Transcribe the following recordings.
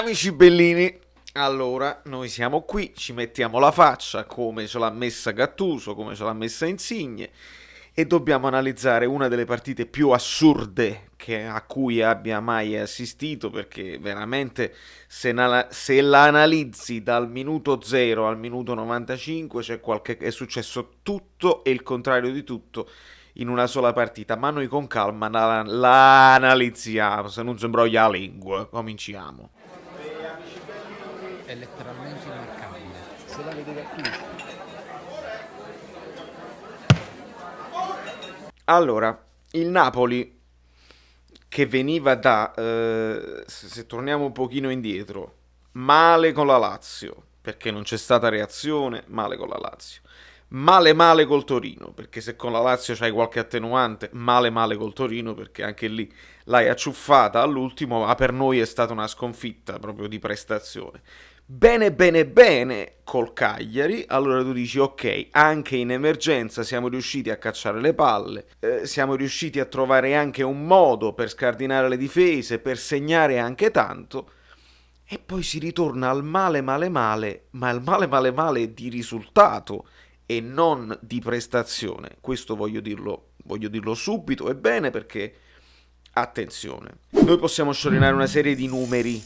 Amici bellini, allora noi siamo qui, ci mettiamo la faccia come ce l'ha messa Gattuso, come ce l'ha messa Insigne e dobbiamo analizzare una delle partite più assurde a cui abbia mai assistito, perché veramente se la analizzi dal minuto 0 al minuto 95 è successo tutto e il contrario di tutto in una sola partita, ma noi con calma la analizziamo, se non sembra la lingua, cominciamo. È letteralmente immarcabile. Se la vede Gattuso. Allora, il Napoli che veniva da, se torniamo un pochino indietro, male con la Lazio, perché non c'è stata reazione, male con la Lazio. Male male col Torino, perché se con la Lazio c'hai qualche attenuante, male male col Torino, perché anche lì l'hai acciuffata all'ultimo, ma per noi è stata una sconfitta proprio di prestazione. Bene bene bene col Cagliari, allora tu dici ok, anche in emergenza siamo riusciti a cacciare le palle, siamo riusciti a trovare anche un modo per scardinare le difese, per segnare anche tanto, e poi si ritorna al male male male, ma al male male male di risultato e non di prestazione. Questo voglio dirlo subito e bene, perché attenzione, noi possiamo sciorinare una serie di numeri,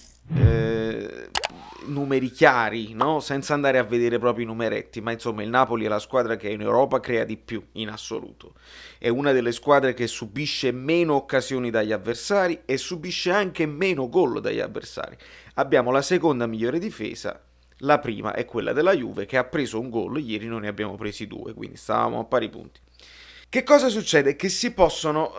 numeri chiari, no? Senza andare a vedere proprio i numeretti, ma insomma il Napoli è la squadra che in Europa crea di più in assoluto. È una delle squadre che subisce meno occasioni dagli avversari e subisce anche meno gol dagli avversari. Abbiamo la seconda migliore difesa, la prima è quella della Juve che ha preso un gol, ieri noi ne abbiamo presi due, quindi stavamo a pari punti. Che cosa succede? Che si possono,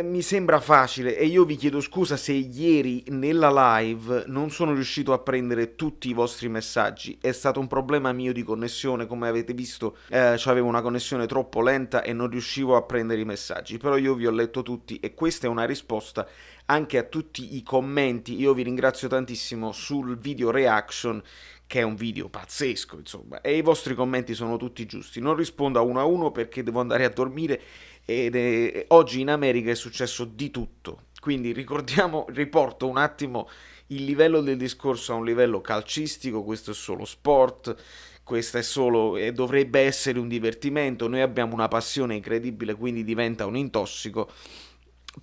mi sembra facile, e io vi chiedo scusa se ieri nella live non sono riuscito a prendere tutti i vostri messaggi, è stato un problema mio di connessione, come avete visto, avevo una connessione troppo lenta e non riuscivo a prendere i messaggi, però io vi ho letto tutti e questa è una risposta anche a tutti i commenti. Io vi ringrazio tantissimo sul video reaction, che è un video pazzesco, insomma, e i vostri commenti sono tutti giusti. Non rispondo a uno perché devo andare a dormire ed oggi in America è successo di tutto. Quindi riporto un attimo il livello del discorso a un livello calcistico, questo è solo sport, questo è solo e dovrebbe essere un divertimento, noi abbiamo una passione incredibile, quindi diventa un intossico.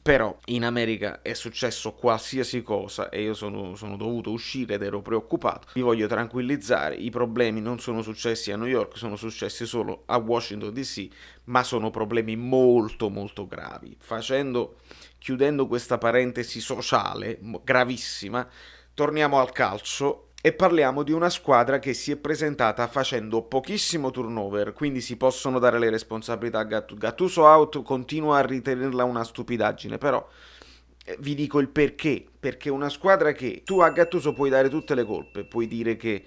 Però in America è successo qualsiasi cosa e io sono dovuto uscire ed ero preoccupato. Vi voglio tranquillizzare, i problemi non sono successi a New York, sono successi solo a Washington DC, ma sono problemi molto molto gravi. Chiudendo questa parentesi sociale gravissima, torniamo al calcio e parliamo di una squadra che si è presentata facendo pochissimo turnover, quindi si possono dare le responsabilità a Gattuso out, continua a ritenerla una stupidaggine, però vi dico il perché una squadra che tu a Gattuso puoi dare tutte le colpe, puoi dire che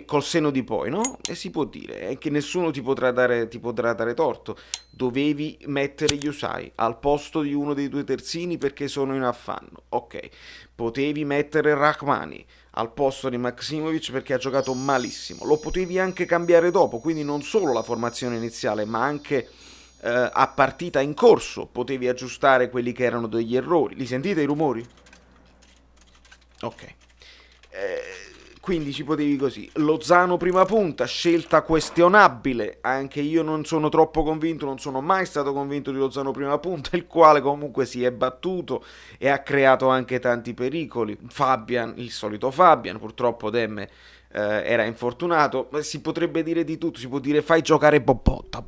col seno di poi, no? E si può dire, che nessuno ti potrà dare torto. Dovevi mettere gli Usai al posto di uno dei due terzini perché sono in affanno. Ok, potevi mettere Rachmani al posto di Maximovic perché ha giocato malissimo. Lo potevi anche cambiare dopo, quindi non solo la formazione iniziale, ma anche a partita in corso potevi aggiustare quelli che erano degli errori. Li sentite i rumori? Ok. Quindi ci potevi così. Lozano prima punta, scelta questionabile. Anche io non sono troppo convinto, non sono mai stato convinto di Lozano prima punta, il quale comunque si è battuto e ha creato anche tanti pericoli. Fabian, il solito Fabian, purtroppo Demme era infortunato. Si potrebbe dire di tutto, si può dire fai giocare Bobotta,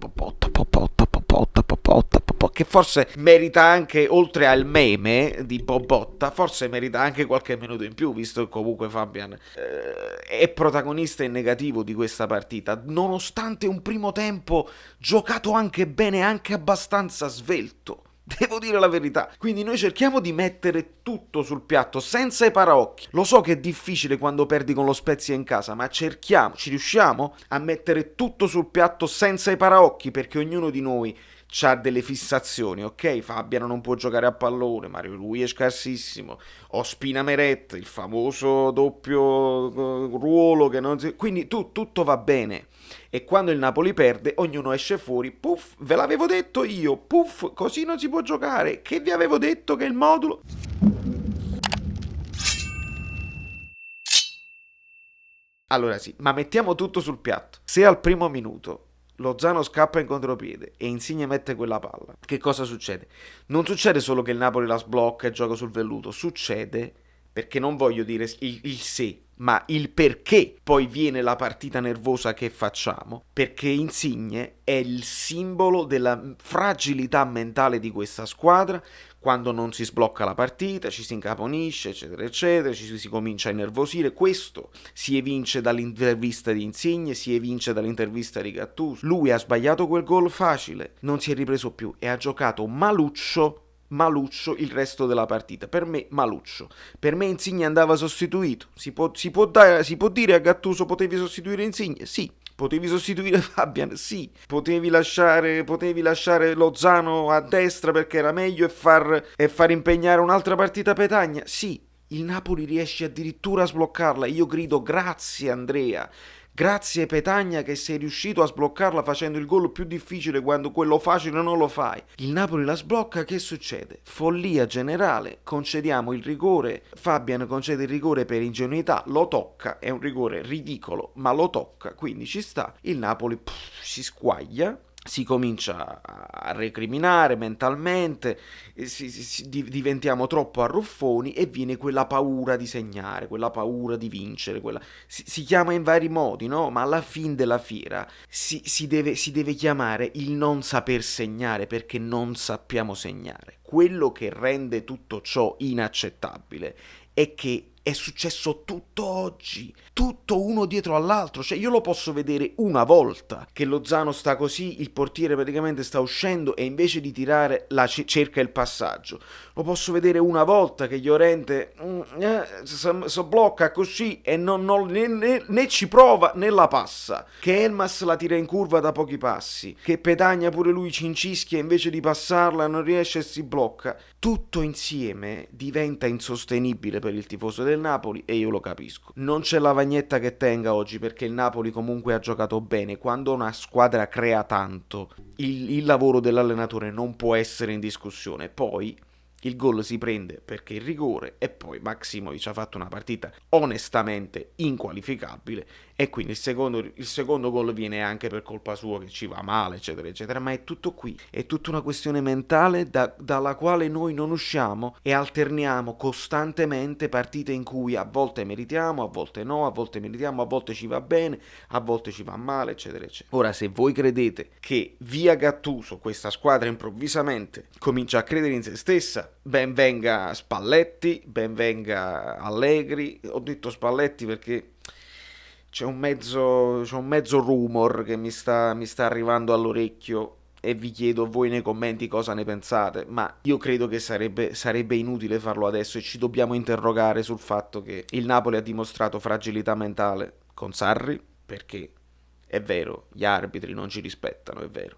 che forse merita anche, oltre al meme di Bobotta, forse merita anche qualche minuto in più, visto che comunque Fabian è protagonista in negativo di questa partita, nonostante un primo tempo giocato anche bene, anche abbastanza svelto. Devo dire la verità. Quindi noi cerchiamo di mettere tutto sul piatto senza i paraocchi. Lo so che è difficile quando perdi con lo Spezia in casa, ma ci riusciamo a mettere tutto sul piatto senza i paraocchi, perché ognuno di noi ha delle fissazioni, ok? Fabiano non può giocare a pallone, Mario Rui è scarsissimo, Ospina Meret, il famoso doppio ruolo che non si... Quindi tutto va bene. E quando il Napoli perde, ognuno esce fuori, puff, ve l'avevo detto io, puff, così non si può giocare, che vi avevo detto che il modulo... Allora sì, ma mettiamo tutto sul piatto. Se al primo minuto Lozano scappa in contropiede e Insigne mette quella palla, che cosa succede? Non succede solo che il Napoli la sblocca e gioca sul velluto, succede, perché non voglio dire il se, ma il perché poi viene la partita nervosa che facciamo, perché Insigne è il simbolo della fragilità mentale di questa squadra. Quando non si sblocca la partita, ci si incaponisce, eccetera, eccetera, ci si comincia a innervosire. Questo si evince dall'intervista di Insigne, si evince dall'intervista di Gattuso. Lui ha sbagliato quel gol facile, non si è ripreso più e ha giocato maluccio il resto della partita. Per me maluccio. Per me Insigne andava sostituito. Si può dire a Gattuso potevi sostituire Insigne? Sì. Potevi sostituire Fabian? Sì. Potevi lasciare Lozano a destra perché era meglio e far impegnare un'altra partita Petagna? Sì. Il Napoli riesce addirittura a sbloccarla. Io grido grazie Andrea. Grazie Petagna che sei riuscito a sbloccarla facendo il gol più difficile quando quello facile non lo fai. Il Napoli la sblocca, che succede? Follia generale, concediamo il rigore, Fabian concede il rigore per ingenuità, lo tocca, è un rigore ridicolo, ma lo tocca, quindi ci sta. Il Napoli si squaglia, si comincia a recriminare mentalmente, diventiamo troppo arruffoni e viene quella paura di segnare, quella paura di vincere, si chiama in vari modi, no? Ma alla fin della fiera si deve chiamare il non saper segnare perché non sappiamo segnare. Quello che rende tutto ciò inaccettabile è che è successo tutto oggi, tutto uno dietro all'altro, cioè io lo posso vedere una volta che Lozano sta così, il portiere praticamente sta uscendo e invece di tirare cerca il passaggio, lo posso vedere una volta che Llorente si blocca così e né ci prova né la passa, che Elmas la tira in curva da pochi passi, che Petagna pure lui cincischia e invece di passarla non riesce e si blocca. Tutto insieme diventa insostenibile per il tifoso del Napoli e io lo capisco. Non c'è lavagnetta che tenga oggi perché il Napoli comunque ha giocato bene. Quando una squadra crea tanto, il lavoro dell'allenatore non può essere in discussione. Poi il gol si prende perché il rigore e poi Maksimovic ha fatto una partita onestamente inqualificabile e quindi il secondo gol viene anche per colpa sua che ci va male eccetera eccetera, ma è tutto qui, è tutta una questione mentale dalla quale noi non usciamo e alterniamo costantemente partite in cui a volte meritiamo, a volte no, a volte meritiamo, a volte ci va bene, a volte ci va male eccetera eccetera. Ora se voi credete che via Gattuso questa squadra improvvisamente comincia a credere in se stessa, ben venga Spalletti, ben venga Allegri. Ho detto Spalletti perché c'è un mezzo rumor che mi sta arrivando all'orecchio e vi chiedo voi nei commenti cosa ne pensate, ma io credo che sarebbe inutile farlo adesso e ci dobbiamo interrogare sul fatto che il Napoli ha dimostrato fragilità mentale con Sarri, perché è vero, gli arbitri non ci rispettano, è vero,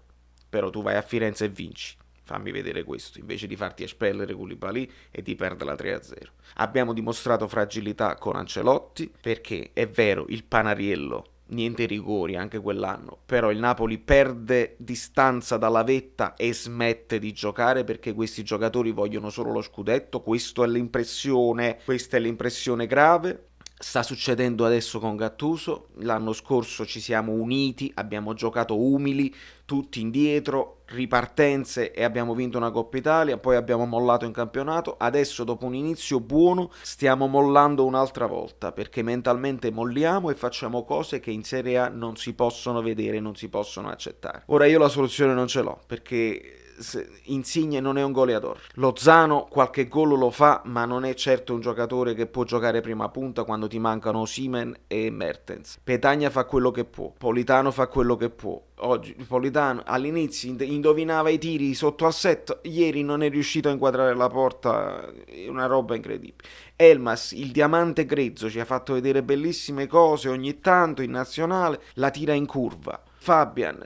però tu vai a Firenze e vinci. Fammi vedere questo, invece di farti espellere Koulibaly e di perderla 3-0. Abbiamo dimostrato fragilità con Ancelotti, perché è vero, il Panariello, niente rigori anche quell'anno, però il Napoli perde distanza dalla vetta e smette di giocare perché questi giocatori vogliono solo lo scudetto, questa è l'impressione grave. Sta succedendo adesso con Gattuso, l'anno scorso ci siamo uniti, abbiamo giocato umili, tutti indietro, ripartenze e abbiamo vinto una Coppa Italia, poi abbiamo mollato in campionato, adesso dopo un inizio buono stiamo mollando un'altra volta perché mentalmente molliamo e facciamo cose che in Serie A non si possono vedere, non si possono accettare. Ora io la soluzione non ce l'ho perché Insigne non è un goleador. Lozano qualche gol lo fa, ma non è certo un giocatore che può giocare prima punta quando ti mancano Osimhen e Mertens. Petagna fa quello che può, Politano fa quello che può. Oggi Politano all'inizio indovinava i tiri sotto al set, ieri non è riuscito a inquadrare la porta, è una roba incredibile. Elmas, il diamante grezzo, ci ha fatto vedere bellissime cose ogni tanto in nazionale, la tira in curva. Fabian,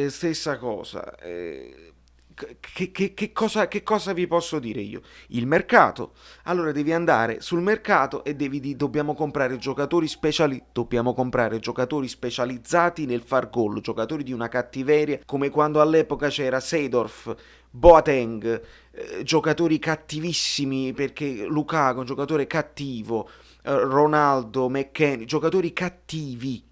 stessa cosa. Che cosa vi posso dire io? Il mercato. Allora devi andare sul mercato e dobbiamo comprare giocatori specializzati nel far gol, giocatori di una cattiveria come quando all'epoca c'era Seedorf, Boateng, giocatori cattivissimi perché Lukaku è un giocatore cattivo, Ronaldo, McKennie, giocatori cattivi,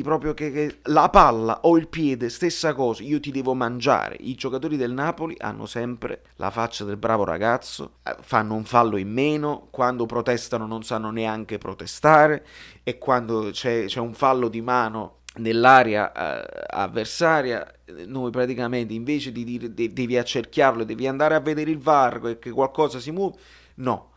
proprio che la palla o il piede, stessa cosa, io ti devo mangiare. I giocatori del Napoli hanno sempre la faccia del bravo ragazzo, fanno un fallo in meno, quando protestano non sanno neanche protestare, e quando c'è un fallo di mano nell'area avversaria, noi praticamente invece di dire devi accerchiarlo, devi andare a vedere il VAR e che qualcosa si muove, no,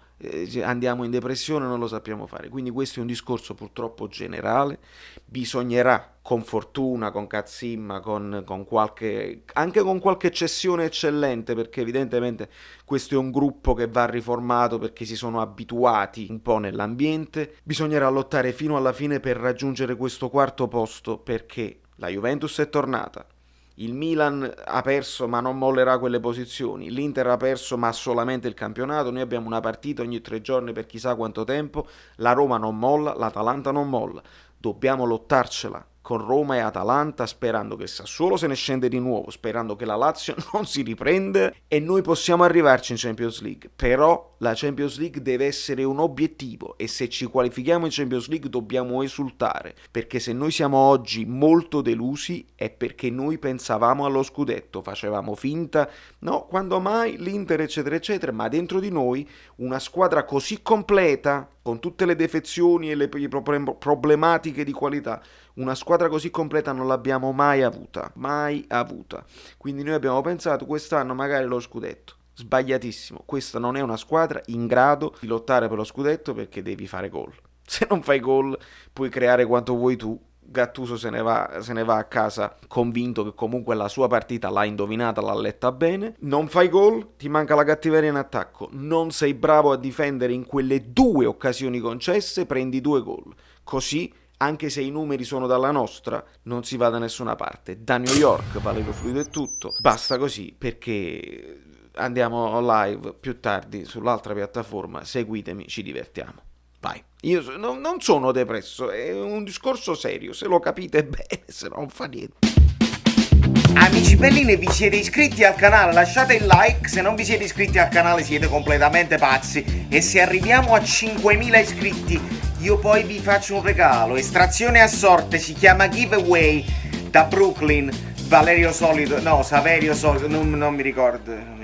andiamo in depressione, non lo sappiamo fare. Quindi questo è un discorso purtroppo generale. Bisognerà, con fortuna, con cazzimma, con qualche, anche con qualche cessione eccellente, perché evidentemente questo è un gruppo che va riformato perché si sono abituati un po' nell'ambiente. Bisognerà lottare fino alla fine per raggiungere questo quarto posto, perché la Juventus è tornata, il Milan ha perso ma non mollerà quelle posizioni, l'Inter ha perso ma solamente il campionato, noi abbiamo una partita ogni 3 giorni per chissà quanto tempo, la Roma non molla, l'Atalanta non molla, dobbiamo lottarcela con Roma e Atalanta, sperando che Sassuolo se ne scende di nuovo, sperando che la Lazio non si riprende e noi possiamo arrivarci in Champions League. Però la Champions League deve essere un obiettivo, e se ci qualifichiamo in Champions League dobbiamo esultare, perché se noi siamo oggi molto delusi è perché noi pensavamo allo scudetto, facevamo finta, no, quando mai l'Inter eccetera eccetera, ma dentro di noi una squadra così completa, con tutte le defezioni e le problematiche di qualità, una squadra così completa non l'abbiamo mai avuta, mai avuta. Quindi noi abbiamo pensato quest'anno magari lo scudetto. Sbagliatissimo, questa non è una squadra in grado di lottare per lo scudetto, perché devi fare gol. Se non fai gol puoi creare quanto vuoi tu. Gattuso se ne va a casa convinto che comunque la sua partita l'ha indovinata, l'ha letta bene. Non fai gol, ti manca la cattiveria in attacco, non sei bravo a difendere in quelle 2 occasioni concesse, prendi 2 gol. Così, anche se i numeri sono dalla nostra, non si va da nessuna parte. Da New York, Valerio Fluido è tutto, basta così, perché andiamo live più tardi sull'altra piattaforma, seguitemi, ci divertiamo. Vai. Io non sono depresso, è un discorso serio, se lo capite bene, se no non fa niente. Amici bellini, vi siete iscritti al canale? Lasciate il like, se non vi siete iscritti al canale siete completamente pazzi, e se arriviamo a 5.000 iscritti io poi vi faccio un regalo, estrazione a sorte, si chiama giveaway, da Brooklyn, Saverio Solido, non mi ricordo.